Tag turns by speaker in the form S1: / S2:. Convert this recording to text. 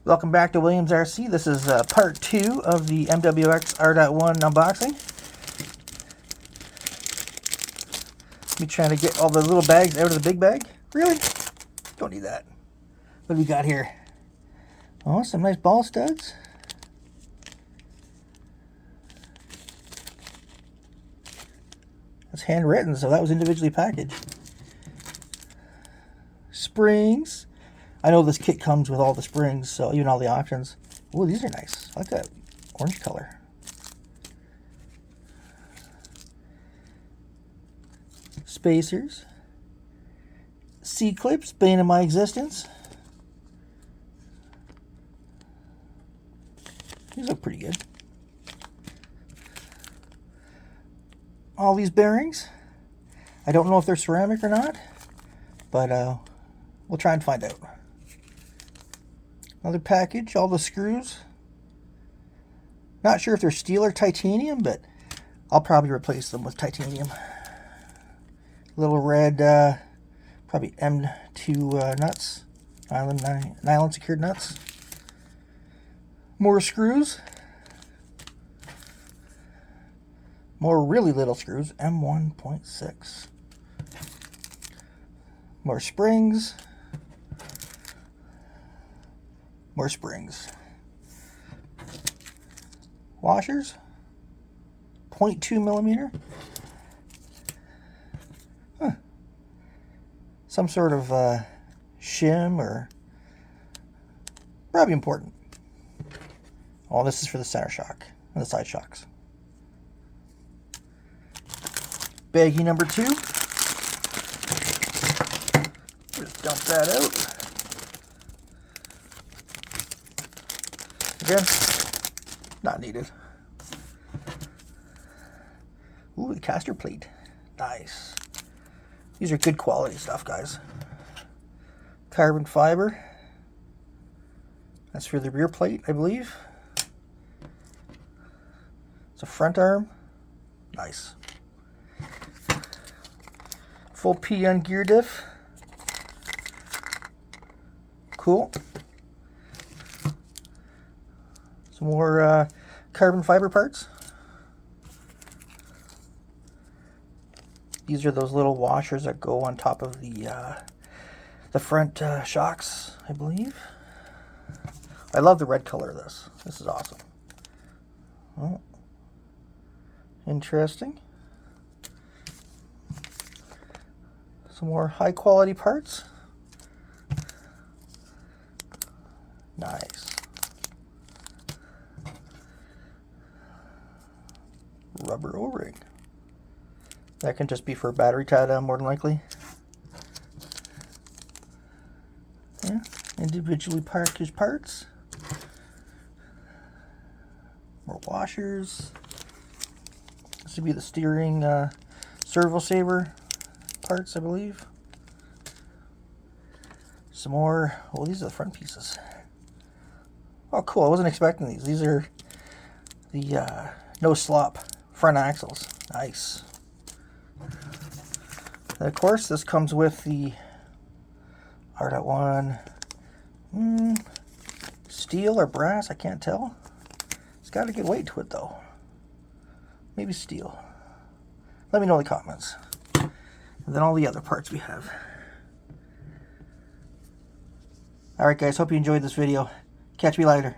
S1: Welcome back to Williams RC. This is part 2 of the MWX R.1 unboxing. Me trying to get all the little bags out of the big bag. Really? Don't need that. What do we got here? Oh, some nice ball studs. That's handwritten, so that was individually packaged. Springs. I know this kit comes with all the springs, so even all the options. Oh, these are nice. I like that orange color. Spacers. C-clips, bane of my existence. These look pretty good. All these bearings. I don't know if they're ceramic or not, but we'll try and find out. Another package, all the screws. Not sure if they're steel or titanium, but I'll probably replace them with titanium. Little red, probably M2 nuts, nylon secured nuts. More screws. More really little screws, M1.6. More springs. More springs. Washers. 0.2 millimeter. Huh. Some sort of shim or probably important. Oh, this is for the center shock and the side shocks. Baggie number 2. Just dump that out. Again, not needed. Ooh, the caster plate. Nice. These are good quality stuff, guys. Carbon fiber. That's for the rear plate, I believe. It's a front arm. Nice. Full PN gear diff. Cool. Some more carbon fiber parts. These are those little washers that go on top of the front shocks, I believe. I love the red color of this. This is awesome. Oh, interesting. Some more high quality parts. Nice. Rubber O-ring. That can just be for battery tie down, more than likely. Yeah, individually packaged parts. More washers. This would be the steering servo saver parts, I believe. Some more. Oh, these are the front pieces. Oh, cool. I wasn't expecting these. These are the no slop front axles. Nice. And of course, this comes with the R.1 steel or brass, I can't tell. It's got a good weight to it, though. Maybe steel. Let me know in the comments. And then all the other parts we have. Alright guys, hope you enjoyed this video. Catch me later.